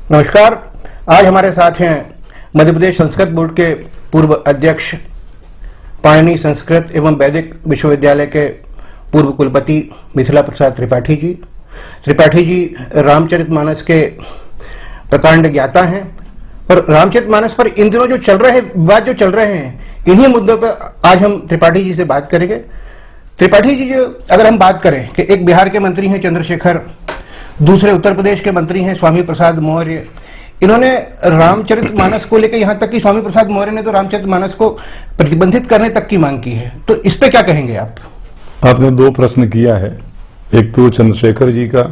नमस्कार। आज हमारे साथ हैं मध्य प्रदेश संस्कृत बोर्ड के पूर्व अध्यक्ष, पाणिनि संस्कृत एवं वैदिक विश्वविद्यालय के पूर्व कुलपति मिथिला प्रसाद त्रिपाठी जी। त्रिपाठी जी रामचरितमानस के प्रकांड ज्ञाता हैं और रामचरितमानस पर इन दिनों जो चल रहे विवाद जो चल रहे हैं, इन्हीं मुद्दों पर आज हम त्रिपाठी जी से बात करेंगे। त्रिपाठी जी, जो अगर हम बात करें कि एक बिहार के मंत्री हैं चंद्रशेखर, दूसरे उत्तर प्रदेश के मंत्री हैं स्वामी प्रसाद मौर्य, इन्होंने रामचरितमानस को लेकर, यहां तक कि स्वामी प्रसाद मौर्य ने तो रामचरितमानस को प्रतिबंधित करने तक की मांग की है। तो इस पे क्या कहेंगे आप? आपने दो प्रश्न किया है, एक तो चंद्रशेखर जी का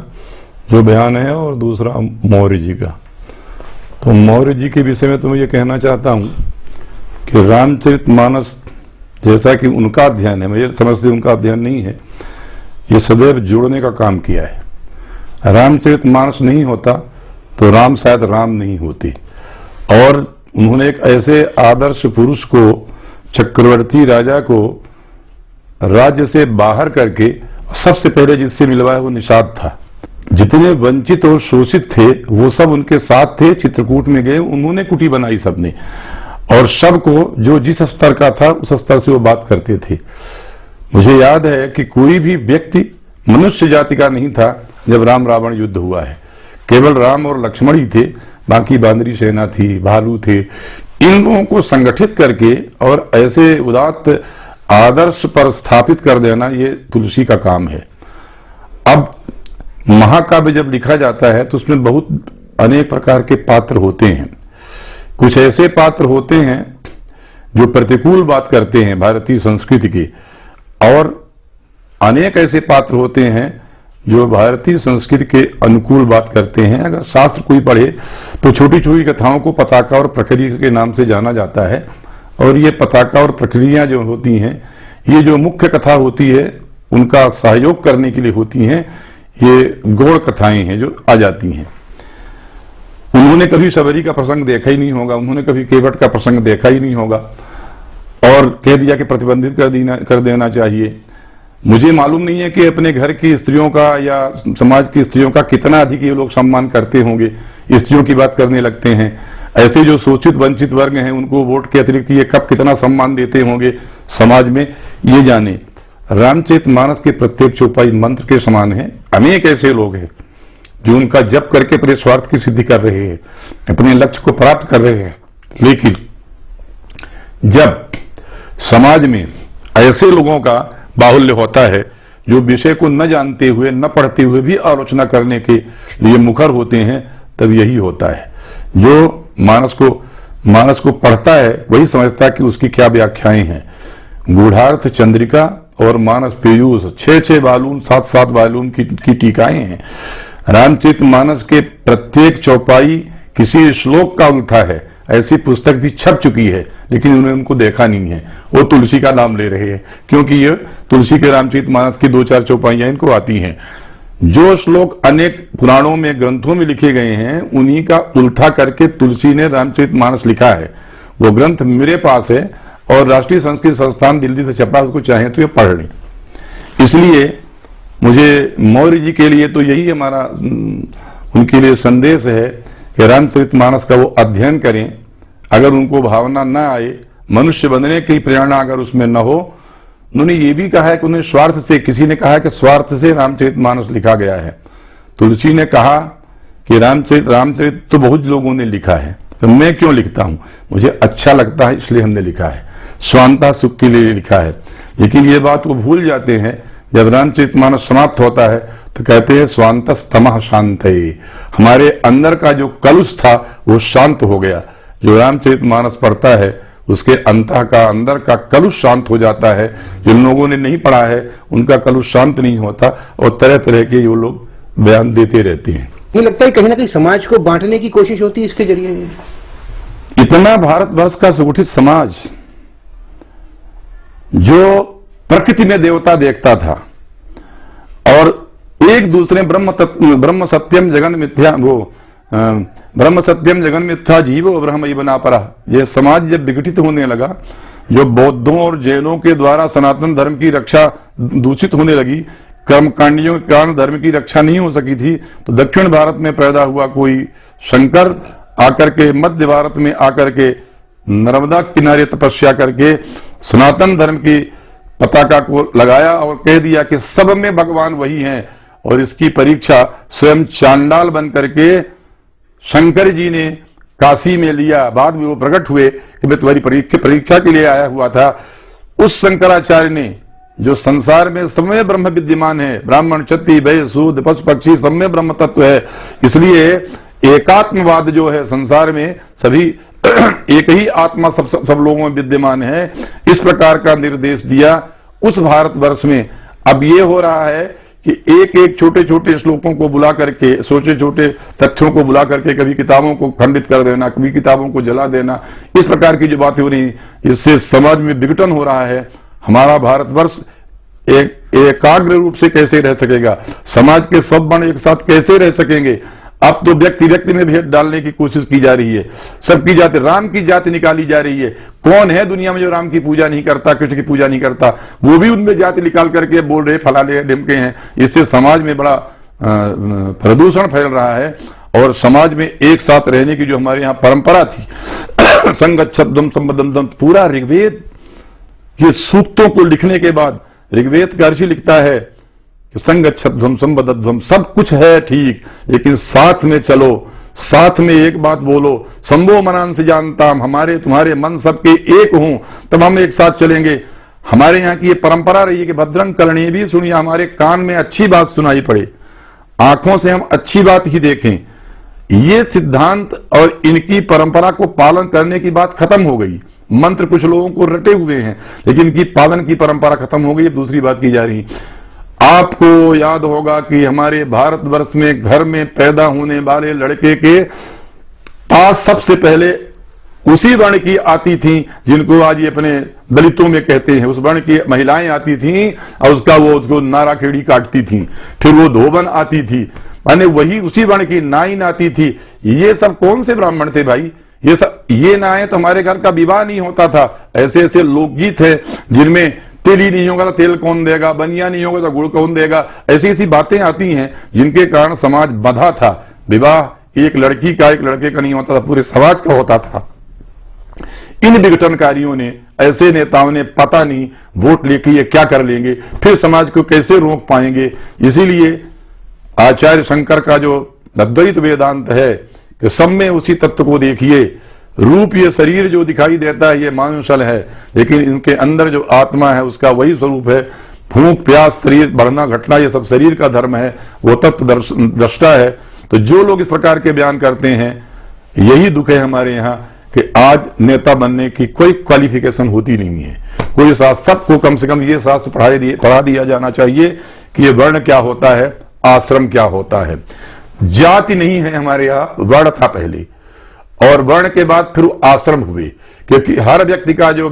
जो बयान है और दूसरा मौर्य जी का। तो मौर्य जी के विषय में तो मैं ये कहना चाहता हूं कि रामचरितमानस जैसा कि उनका अध्ययन है, मुझे समझ से उनका अध्ययन नहीं है, ये सदैव जोड़ने का काम किया है। रामचरितमानस नहीं होता तो राम शायद राम नहीं होते। और उन्होंने एक ऐसे आदर्श पुरुष को, चक्रवर्ती राजा को राज्य से बाहर करके सबसे पहले जिससे मिलवाया वो निषाद था। जितने वंचित और शोषित थे वो सब उनके साथ थे। चित्रकूट में गए, उन्होंने कुटी बनाई सबने, और सबको जो जिस स्तर का था उस स्तर से वो बात करते थे। मुझे याद है कि कोई भी व्यक्ति मनुष्य जाति का नहीं था जब राम रावण युद्ध हुआ है। केवल राम और लक्ष्मण ही थे, बाकी बांदरी सेना थी, भालू थे। इन लोगों को संगठित करके और ऐसे उदात्त आदर्श पर स्थापित कर देना, ये तुलसी का काम है। अब महाकाव्य जब लिखा जाता है तो उसमें बहुत अनेक प्रकार के पात्र होते हैं। कुछ ऐसे पात्र होते हैं जो प्रतिकूल बात करते हैं भारतीय संस्कृति की, और अनेक ऐसे पात्र होते हैं जो भारतीय संस्कृति के अनुकूल बात करते हैं। अगर शास्त्र कोई पढ़े तो छोटी छोटी कथाओं को पताका और प्रक्रिया के नाम से जाना जाता है, और ये पताका और प्रक्रिया जो होती हैं, ये जो मुख्य कथा होती है उनका सहयोग करने के लिए होती हैं। ये गौड़ कथाएं हैं जो आ जाती हैं। उन्होंने कभी सबरी का प्रसंग देखा ही नहीं होगा, उन्होंने कभी केवट का प्रसंग देखा ही नहीं होगा, और कह दिया कि प्रतिबंधित कर देना चाहिए। मुझे मालूम नहीं है कि अपने घर की स्त्रियों का या समाज की स्त्रियों का कितना अधिक ये लोग सम्मान करते होंगे, स्त्रियों की बात करने लगते हैं। ऐसे जो शोषित वंचित वर्ग हैं उनको वोट के अतिरिक्त ये कब कितना सम्मान देते होंगे समाज में, ये जाने। रामचरितमानस के प्रत्येक चौपाई मंत्र के समान है। अनेक ऐसे लोग हैं जो उनका जप करके अपने स्वार्थ की सिद्धि कर रहे हैं, अपने लक्ष्य को प्राप्त कर रहे हैं। लेकिन जब समाज में ऐसे लोगों का बाहुल्य होता है जो विषय को न जानते हुए, न पढ़ते हुए भी आलोचना करने के लिए मुखर होते हैं, तब यही होता है। जो मानस को पढ़ता है वही समझता है कि उसकी क्या व्याख्याएं हैं। गूढ़ार्थ चंद्रिका और मानस पीयूष 6 वॉल्यूम 7 वॉल्यूम की टीकाएं हैं। रामचरितमानस के प्रत्येक चौपाई किसी श्लोक का उल्था है। ऐसी पुस्तक भी छप चुकी है, लेकिन उन्होंने उनको देखा नहीं है। वो तुलसी का नाम ले रहे हैं क्योंकि ये तुलसी के रामचरितमानस की 2-4 चौपाइयां इनको आती हैं। जो श्लोक अनेक पुराणों में, ग्रंथों में लिखे गए हैं, उन्हीं का उल्था करके तुलसी ने रामचरितमानस लिखा है। वो ग्रंथ मेरे पास है और राष्ट्रीय संस्कृत संस्थान दिल्ली से छपा, उसको चाहें तो ये पढ़ लें। इसलिए मुझे मौर्य जी के लिए तो यही हमारा उनके लिए संदेश है कि रामचरितमानस का वो अध्ययन करें। अगर उनको भावना न आए, मनुष्य बनने की प्रेरणा अगर उसमें न हो, उन्होंने ये भी कहा है कि उन्हें स्वार्थ से, किसी ने कहा है कि स्वार्थ से रामचरितमानस लिखा गया है। तुलसी ने कहा कि रामचरित तो बहुत लोगों ने लिखा है, तो मैं क्यों लिखता हूं, मुझे अच्छा लगता है इसलिए हमने लिखा है, स्वांता सुख के लिए लिखा है। लेकिन ये बात वो भूल जाते हैं, जब रामचरितमानस समाप्त होता है तो कहते हैं स्वांतस तमः शांतये, हमारे अंदर का जो कलुष था वो शांत हो गया। जो रामचरितमानस पढ़ता है उसके अंदर का कलुष शांत हो जाता है। जिन लोगों ने नहीं पढ़ा है उनका कलुष शांत नहीं होता, और तरह तरह के वो लोग बयान देते रहते हैं। ये लगता है कहीं ना कहीं समाज को बांटने की कोशिश होती है इसके जरिए। इतना भारतवर्ष का सुगठित समाज जो प्रकृति में देवता देखता था और एक दूसरे ब्रह्म सत्यम जगन मिथ्या जीवो ब्रह्म बना परा, यह समाज जब विघटित होने लगा, जो बौद्धों और जैनों के द्वारा सनातन धर्म की रक्षा दूषित होने लगी, कर्मकांडियों के कारण धर्म की रक्षा नहीं हो सकी थी, तो दक्षिण भारत में पैदा हुआ कोई शंकर आकर के मध्य भारत में आकर के नर्मदा किनारे तपस्या करके सनातन धर्म की पताका को लगाया और कह दिया कि सब में भगवान वही हैं। और इसकी परीक्षा स्वयं चांडाल बन करके शंकर जी ने काशी में लिया। बाद में वो प्रकट हुए कि मैं तुम्हारी परीक्षा के लिए आया हुआ था। उस शंकराचार्य ने, जो संसार में सब में ब्रह्म विद्यमान है, ब्राह्मण क्षत्रिय वैश्य शूद्र पशु पक्षी सब में ब्रह्म तत्व है, इसलिए एकात्मवाद जो है संसार में सभी एक ही आत्मा सब लोगों में विद्यमान है, इस प्रकार का निर्देश दिया उस भारतवर्ष में। अब ये हो रहा है कि एक एक छोटे छोटे श्लोकों को बुला करके, छोटे छोटे तथ्यों को बुला करके कभी किताबों को खंडित कर देना, कभी किताबों को जला देना, इस प्रकार की जो बातें हो रही, इससे समाज में विघटन हो रहा है। हमारा भारतवर्ष एकाग्र रूप से कैसे रह सकेगा? समाज के सब वर्ण एक साथ कैसे रह सकेंगे? अब तो व्यक्ति व्यक्ति में भेद डालने की कोशिश की जा रही है। सबकी जाति, राम की जाति निकाली जा रही है। कौन है दुनिया में जो राम की पूजा नहीं करता, कृष्ण की पूजा नहीं करता? वो भी उनमें जाति निकाल करके बोल रहे फलाने ढिमके हैं। इससे समाज में बड़ा प्रदूषण फैल रहा है। और समाज में एक साथ रहने की जो हमारे यहाँ परंपरा थी, संगच्छध्वम संबद्धम, पूरा ऋग्वेद के सूक्तों को लिखने के बाद ऋग्वेद का ऋषि लिखता है कि संगच्छध्वम संबद्धध्वम, सब कुछ है ठीक, लेकिन साथ में चलो, साथ में एक बात बोलो, संभो मनान से जानता, हमारे तुम्हारे मन सबके एक हों तब हम एक साथ चलेंगे। हमारे यहाँ की ये परंपरा रही है कि भद्रं कर्णे भी सुनिए, हमारे कान में अच्छी बात सुनाई पड़े, आंखों से हम अच्छी बात ही देखें। ये सिद्धांत और इनकी परंपरा को पालन करने की बात खत्म हो गई। मंत्र कुछ लोगों को रटे हुए हैं, लेकिन इनकी पालन की परंपरा खत्म हो गई। दूसरी बात की जा रही, आपको याद होगा कि हमारे भारतवर्ष में घर में पैदा होने वाले लड़के के पास सबसे पहले उसी वर्ण की आती थी जिनको आज ये अपने दलितों में कहते हैं, उस वर्ण की महिलाएं आती थी और उसको नारा खेड़ी काटती थी। फिर वो धोबन आती थी, माने वही उसी वर्ण की नाइन आती थी। ये सब कौन से ब्राह्मण थे भाई? ये सब, ये ना आए तो हमारे घर का विवाह नहीं होता था। ऐसे ऐसे लोकगीत है जिनमें तिल ही नहीं होगा तो तेल कौन देगा, बनिया नहीं होगा तो गुड़ कौन देगा, ऐसी ऐसी बातें आती हैं जिनके कारण समाज बंधा था। विवाह एक लड़की का एक लड़के का नहीं होता था, पूरे समाज का होता था। इन विघटनकारियों ने, ऐसे नेताओं ने पता नहीं वोट लेके ये क्या कर लेंगे, फिर समाज को कैसे रोक पाएंगे। इसीलिए आचार्य शंकर का जो अद्वैत वेदांत है कि सब में उसी तत्व को देखिए। रूप, ये शरीर जो दिखाई देता है ये मानुषल है, लेकिन इनके अंदर जो आत्मा है उसका वही स्वरूप है। भूख प्यास शरीर बढ़ना घटना ये सब शरीर का धर्म है, वो तत्व दृष्टा है। तो जो लोग इस प्रकार के बयान करते हैं, यही दुख है हमारे यहाँ कि आज नेता बनने की कोई क्वालिफिकेशन होती नहीं है। कोई सबको कम से कम ये शास्त्र पढ़ा दिया जाना चाहिए कि ये वर्ण क्या होता है, आश्रम क्या होता है। जाति नहीं है हमारे यहाँ, वर्ण था पहले, और वर्ण के बाद फिर आश्रम हुए। क्योंकि हर व्यक्ति का जो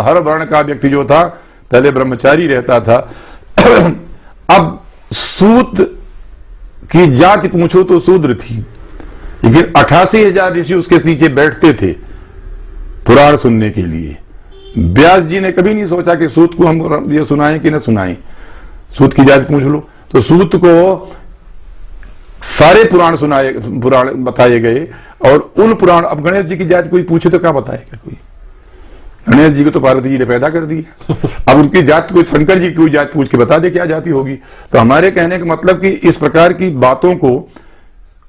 हर वर्ण का व्यक्ति जो था पहले ब्रह्मचारी रहता था। अब सूत की जाति पूछो तो शूद्र थी, लेकिन 88,000 ऋषि उसके नीचे बैठते थे पुराण सुनने के लिए। व्यास जी ने कभी नहीं सोचा कि सूत को हम ये सुनाएं कि न सुनाएं। सूत की जाति पूछ लो तो सूत को सारे पुराण बताए गए, और उन पुराण, अब गणेश जी की जाति कोई पूछे तो क्या बताएगा कोई? गणेश जी को तो पार्वती जी ने पैदा कर दिया, अब उनकी जाति कोई, शंकर जी की कोई जाति पूछ के बता दे क्या जाति होगी। तो हमारे कहने का मतलब कि इस प्रकार की बातों को,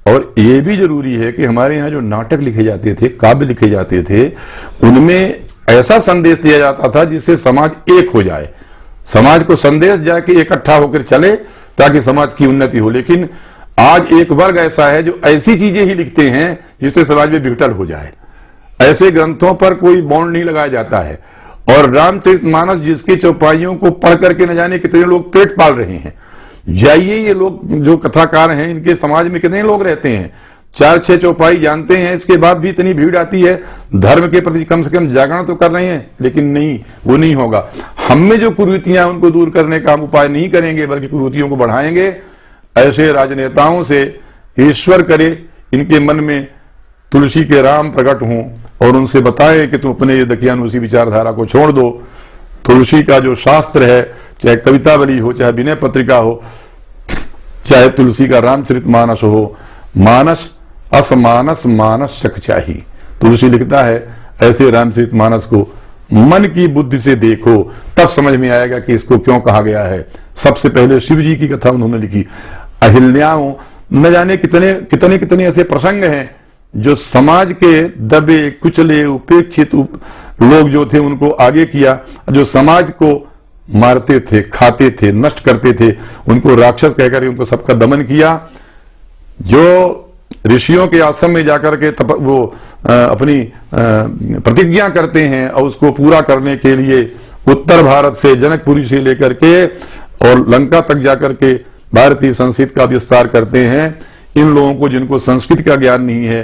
और ये भी जरूरी है कि हमारे यहाँ जो नाटक लिखे जाते थे, काव्य लिखे जाते थे, उनमें ऐसा संदेश दिया जाता था जिससे समाज एक हो जाए, समाज को संदेश जाके इकट्ठा होकर चले ताकि समाज की उन्नति हो। लेकिन आज एक वर्ग ऐसा है जो ऐसी चीजें ही लिखते हैं जिससे समाज में विघटन हो जाए। ऐसे ग्रंथों पर कोई बॉन्ड नहीं लगाया जाता है। और रामचरितमानस जिसकी चौपाइयों को पढ़ करके न जाने कितने लोग पेट पाल रहे हैं। जाइए, ये लोग जो कथाकार हैं इनके समाज में कितने लोग रहते हैं, 4-6 चौपाई जानते हैं, इसके बाद भी इतनी भीड़ आती है। धर्म के प्रति कम से कम जागरण तो कर रहे हैं, लेकिन नहीं, वो नहीं होगा। हम में जो कुरीतियां उनको दूर करने का हम उपाय नहीं करेंगे, बल्कि कुरीतियों को बढ़ाएंगे। ऐसे राजनेताओं से ईश्वर करे इनके मन में तुलसी के राम प्रकट हों और उनसे बताए कि तुम अपने ये दकियानुसी विचारधारा को छोड़ दो। तुलसी का जो शास्त्र है, चाहे कवितावली हो, चाहे विनय पत्रिका हो, चाहे तुलसी का रामचरितमानस हो, मानस असमानस मानस शक चाहिए। तुलसी लिखता है ऐसे रामचरितमानस को मन की बुद्धि से देखो, तब समझ में आएगा कि इसको क्यों कहा गया है। सबसे पहले शिव जी की कथा उन्होंने लिखी। अहिल्याओं, न जाने कितने कितने कितने ऐसे प्रसंग हैं जो समाज के दबे कुचले उपेक्षित लोग जो थे उनको आगे किया, जो समाज को मारते थे, खाते थे, नष्ट करते थे, उनको राक्षस कहकर उनको सबका दमन किया। जो ऋषियों के आश्रम में जाकर के वो अपनी प्रतिज्ञा करते हैं और उसको पूरा करने के लिए उत्तर भारत से, जनकपुरी से लेकर के और लंका तक जाकर के भारतीय संस्कृति का विस्तार करते हैं। इन लोगों को, जिनको संस्कृत का ज्ञान नहीं है,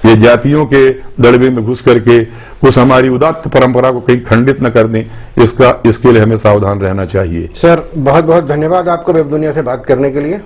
ये जातियों के दड़बे में घुस करके उस हमारी उदात्त परंपरा को कहीं खंडित न कर दें, इसके लिए हमें सावधान रहना चाहिए। सर बहुत बहुत धन्यवाद आपको वेब दुनिया से बात करने के लिए।